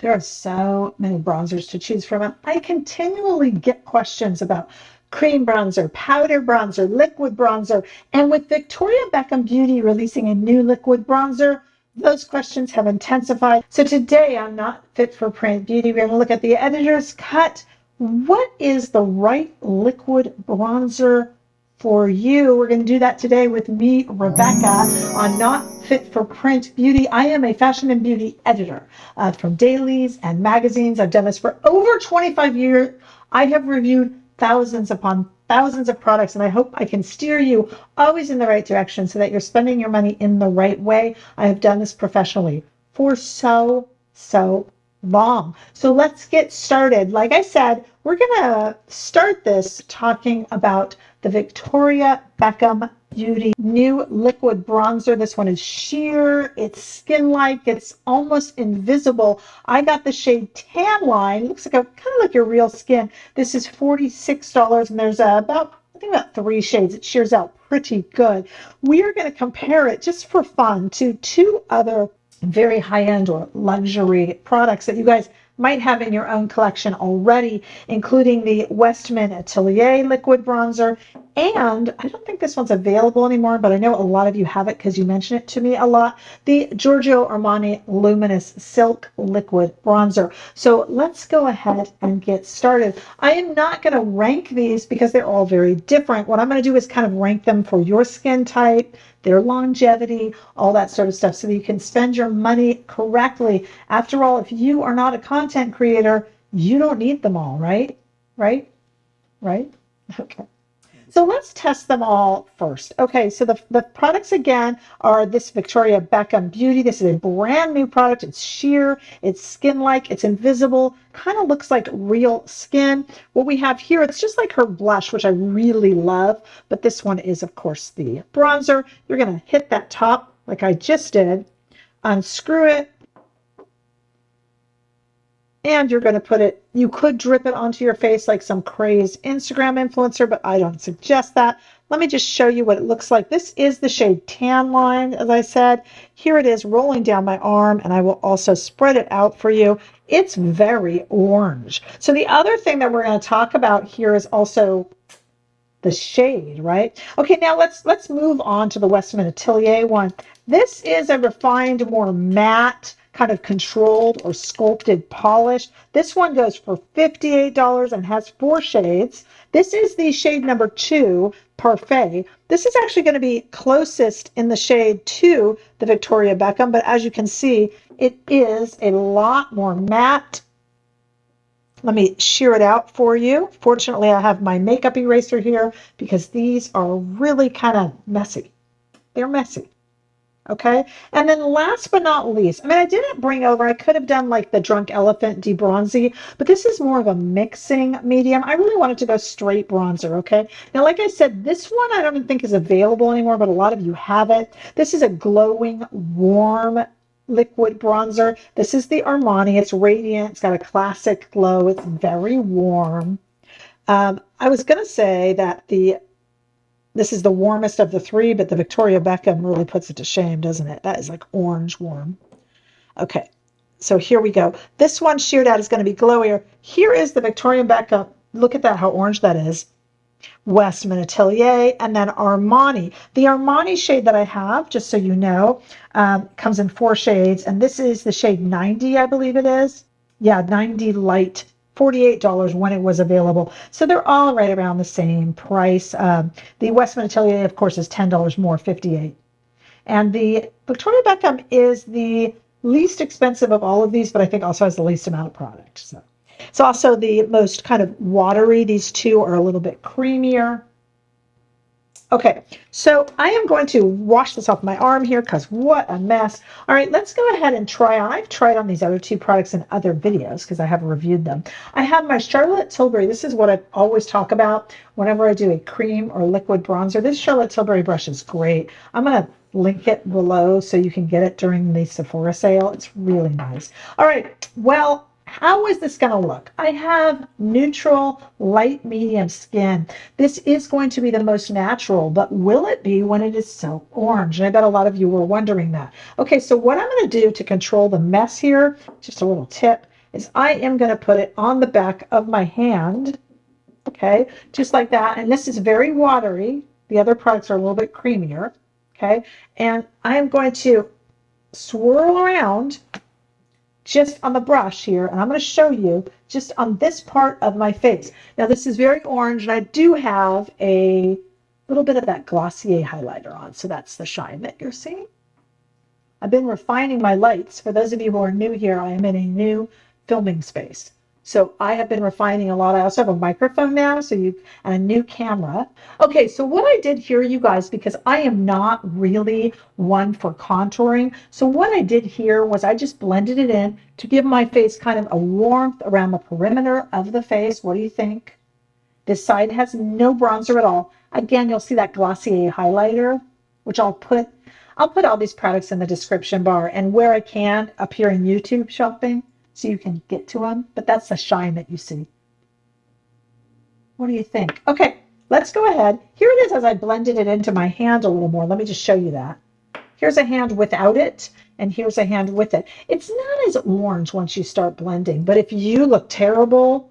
There are so many bronzers to choose from, and I continually get questions about cream bronzer, powder bronzer, liquid bronzer, and with Victoria Beckham Beauty releasing a new liquid bronzer, those questions have intensified. So today on Not Fit for Print Beauty, we're going to look at the editor's cut. What is the right liquid bronzer for you? We're going to do that today with me, Rebecca, on Not Fit for Print Beauty. I am a fashion and beauty editor from dailies and magazines. I've done this for over 25 years. I have reviewed thousands upon thousands of products, and I hope I can steer you always in the right direction so that you're spending your money in the right way. I have done this professionally for so long. So let's get started. Like I said, we're going to start this talking about the Victoria Beckham Beauty new liquid bronzer. This one is sheer, it's skin-like, it's almost invisible. I got the shade Tan Line. Looks like kind of like your real skin. This is $46, and there's about 3 shades. It shears out pretty good. We are going to compare it just for fun to 2 other very high-end or luxury products that you guys might have in your own collection already, including the Westman Atelier liquid bronzer. And I don't think this one's available anymore, but I know a lot of you have it because you mention it to me a lot, the Giorgio Armani Luminous Silk Liquid Bronzer. So let's go ahead and get started. I am not going to rank these because they're all very different. What I'm going to do is kind of rank them for your skin type, their longevity, all that sort of stuff, so that you can spend your money correctly. After all, if you are not a content creator, you don't need them all, right? Right? Okay. So let's test them all first. Okay, so the products again are this Victoria Beckham Beauty. This is a brand new product. It's sheer, it's skin-like, it's invisible, kind of looks like real skin. What we have here, it's just like her blush, which I really love, but this one is, of course, the bronzer. You're going to hit that top like I just did, unscrew it, and you're going to put it, you could drip it onto your face like some crazed Instagram influencer, but I don't suggest that. Let me just show you what it looks like. This is the shade Tan Line, as I said. Here it is rolling down my arm, and I will also spread it out for you. It's very orange. So the other thing that we're going to talk about here is also the shade, right? Okay, now let's move on to the Westman Atelier one. This is a refined, more matte, kind of controlled or sculpted polish. This one goes for $58 and has 4 shades. This is the shade number 2, Parfait. This is actually going to be closest in the shade to the Victoria Beckham, but as you can see, it is a lot more matte. Let me shear it out for you. Fortunately, I have my makeup eraser here because these are really kind of messy. They're messy. Okay, and then last but not least, I mean, I didn't bring over, I could have done like the Drunk Elephant de Bronzi, but this is more of a mixing medium. I really wanted to go straight bronzer, okay? Now, like I said, this one I don't think is available anymore, but a lot of you have it. This is a glowing, warm liquid bronzer. This is the Armani. It's radiant. It's got a classic glow. It's very warm. I was going to say that this is the warmest of the 3, but the Victoria Beckham really puts it to shame, doesn't it? That is like orange warm. Okay, so here we go. This one sheared out is going to be glowier. Here is the Victoria Beckham. Look at that, how orange that is. Westman Atelier, and then Armani. The Armani shade that I have, just so you know, comes in 4 shades, and this is the shade 90, I believe it is. Yeah, 90 Light. $48 when it was available. So they're all right around the same price. The Westman Atelier, of course, is $10 more, $58. And the Victoria Beckham is the least expensive of all of these, but I think also has the least amount of product. So it's also the most kind of watery. These 2 are a little bit creamier. Okay, so I am going to wash this off my arm here because what a mess. All right, let's go ahead and try on. I've tried on these other 2 products in other videos because I have reviewed them. I have my Charlotte Tilbury. This is what I always talk about whenever I do a cream or liquid bronzer. This Charlotte Tilbury brush is great. I'm going to link it below so you can get it during the Sephora sale. It's really nice. All right, well, how is this going to look? I have neutral, light, medium skin. This is going to be the most natural, but will it be when it is so orange? And I bet a lot of you were wondering that. Okay, so what I'm going to do to control the mess here, just a little tip, is I am going to put it on the back of my hand, okay, just like that. And this is very watery. The other products are a little bit creamier, okay? And I am going to swirl around just on the brush here, and I'm going to show you just on this part of my face. Now, this is very orange, and I do have a little bit of that Glossier highlighter on, so that's the shine that you're seeing. I've been refining my lights. For those of you who are new here, I am in a new filming space. So I have been refining a lot. I also have a microphone now, and a new camera. Okay, so what I did here, you guys, because I am not really one for contouring, so what I did here was I just blended it in to give my face kind of a warmth around the perimeter of the face. What do you think? This side has no bronzer at all. Again, you'll see that Glossier highlighter, which I'll put all these products in the description bar, and where I can, up here in YouTube shopping, so you can get to them. But that's the shine that you see. What do you think? Okay, let's go ahead. Here it is as I blended it into my hand a little more. Let me just show you that. Here's a hand without it, and here's a hand with it. It's not as orange once you start blending, but if you look terrible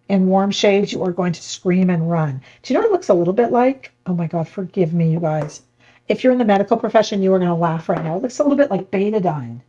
in warm shades, you are going to scream and run. Do you know what it looks a little bit like? Oh my God, forgive me, you guys. If you're in the medical profession, you are going to laugh right now. It looks a little bit like betadine.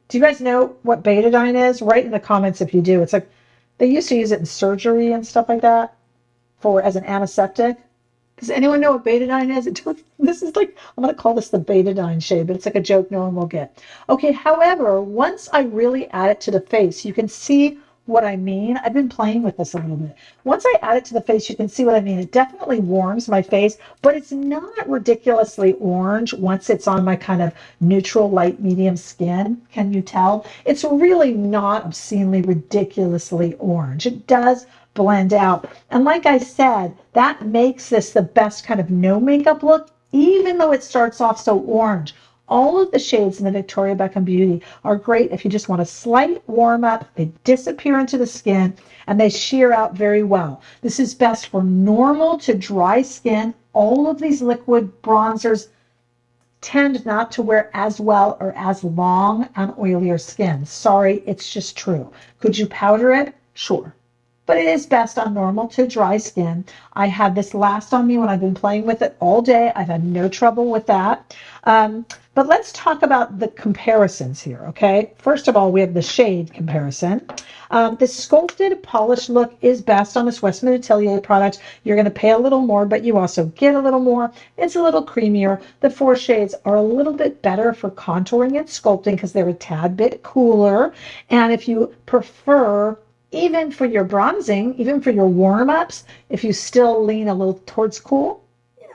Do you guys know what betadine is? Write in the comments if you do. It's like they used to use it in surgery and stuff like that as an antiseptic. Does anyone know what betadine is? This is like, I'm going to call this the betadine shade, but it's like a joke no one will get. Okay, however, once I really add it to the face, you can see what I mean. I've been playing with this a little bit. Once I add it to the face, you can see what I mean. It definitely warms my face, but it's not ridiculously orange once it's on my kind of neutral, light, medium skin. Can you tell? It's really not obscenely, ridiculously orange. It does blend out. And like I said, that makes this the best kind of no makeup look, even though it starts off so orange. All of the shades in the Victoria Beckham Beauty are great if you just want a slight warm up. They disappear into the skin and they sheer out very well. This is best for normal to dry skin. All of these liquid bronzers tend not to wear as well or as long on oilier skin. Sorry, it's just true. Could you powder it? Sure. But it is best on normal to dry skin. I had this last on me when I've been playing with it all day. I've had no trouble with that. But let's talk about the comparisons here, okay? First of all, we have the shade comparison. The sculpted polished look is best on this Westman Atelier product. You're going to pay a little more, but you also get a little more. It's a little creamier. The 4 shades are a little bit better for contouring and sculpting because they're a tad bit cooler. And if you prefer, even for your bronzing, even for your warm-ups, if you still lean a little towards cool,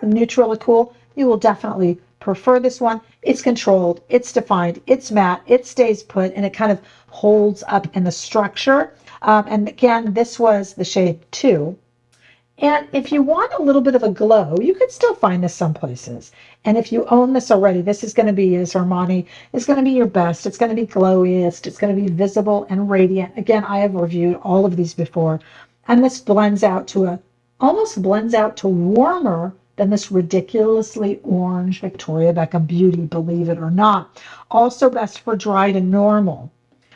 neutral or cool, you will definitely prefer this one. It's controlled, it's defined, it's matte, it stays put, and it kind of holds up in the structure. And again, this was the shade 2. And if you want a little bit of a glow, you can still find this some places. And if you own this already, this is going to be, this Armani is going to be your best. It's going to be glowiest. It's going to be visible and radiant. Again, I have reviewed all of these before. And this blends out to almost blends out to warmer than this ridiculously orange Victoria Beckham Beauty, believe it or not. Also best for dry to normal.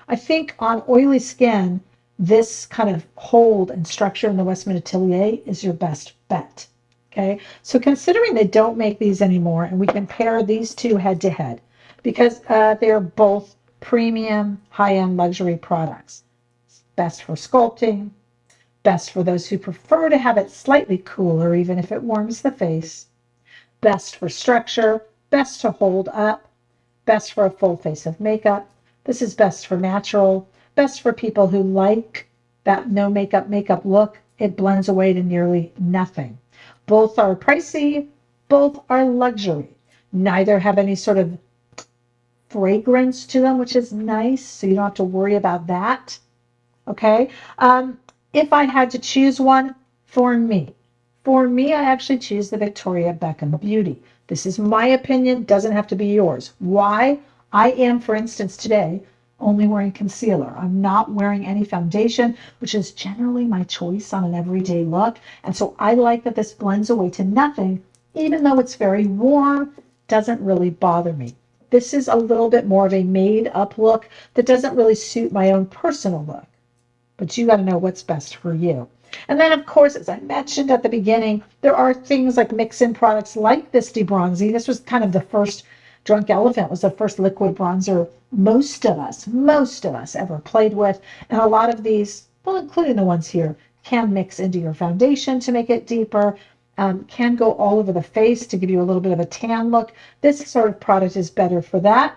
I think on oily skin, this kind of hold and structure in the Westman Atelier is your best bet. Okay, so considering they don't make these anymore, and we compare these two head to head because they're both premium, high-end luxury products. Best for sculpting, best for those who prefer to have it slightly cooler, even if it warms the face. Best for structure, best to hold up, best for a full face of makeup. This is best for natural, best for people who like that no makeup look. It blends away to nearly nothing. Both are pricey, both are luxury. Neither have any sort of fragrance to them, which is nice, so you don't have to worry about that. Okay? If I had to choose one, for me, I actually choose the Victoria Beckham Beauty. This is my opinion, doesn't have to be yours. Why? I am, for instance, today, only wearing concealer. I'm not wearing any foundation, which is generally my choice on an everyday look. And so I like that this blends away to nothing, even though it's very warm, doesn't really bother me. This is a little bit more of a made up look that doesn't really suit my own personal look. but you got to know what's best for you. And then, of course, as I mentioned at the beginning, there are things like mix-in products like this Bronzi. This was kind of the first, Drunk Elephant was the first liquid bronzer most of us ever played with. And a lot of these, well, including the ones here, can mix into your foundation to make it deeper, can go all over the face to give you a little bit of a tan look. This sort of product is better for that.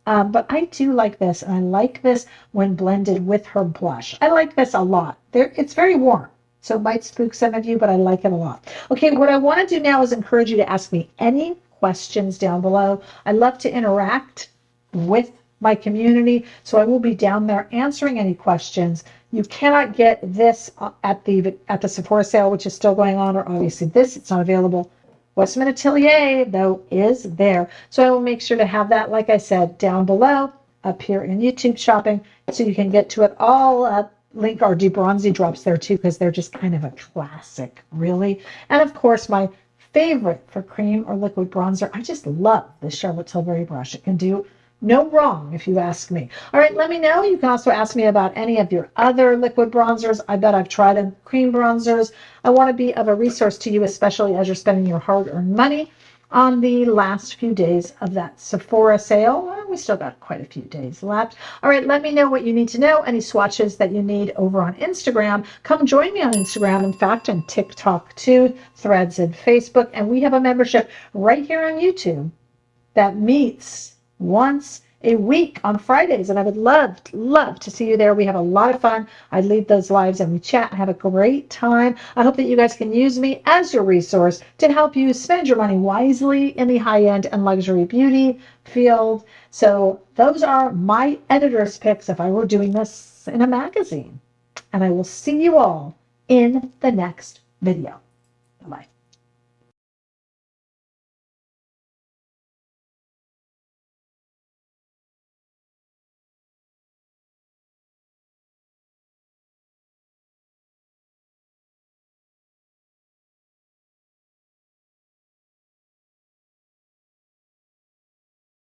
But I do like this, and I like this when blended with her blush. I like this a lot. It's very warm, so it might spook some of you, but I like it a lot. Okay, what I want to do now is encourage you to ask me any questions down below. I love to interact with my community, so I will be down there answering any questions. You cannot get this at the Sephora sale, which is still going on, or obviously this, it's not available. Westman Atelier, though, is there. So I will make sure to have that, like I said, down below, up here in YouTube shopping, so you can get to it all. Link our Bronzi drops there too, because they're just kind of a classic, really. And of course, my favorite for cream or liquid bronzer, I just love the Charlotte Tilbury brush. It can do no wrong, if you ask me. All right, let me know. You can also ask me about any of your other liquid bronzers. I bet I've tried them. Cream bronzers. I want to be of a resource to you, especially as you're spending your hard-earned money on the last few days of that Sephora sale. Well, we still got quite a few days left. All right, let me know what you need to know. Any swatches that you need over on Instagram. Come join me on Instagram, in fact, and TikTok too, Threads and Facebook. And we have a membership right here on YouTube that meets once a week on Fridays, and I would love to see you there. We have a lot of fun. I lead those lives and we chat and have a great time. I hope that you guys can use me as your resource to help you spend your money wisely in the high-end and luxury beauty field. So those are my editor's picks if I were doing this in a magazine. And I will see you all in the next video. Bye-bye.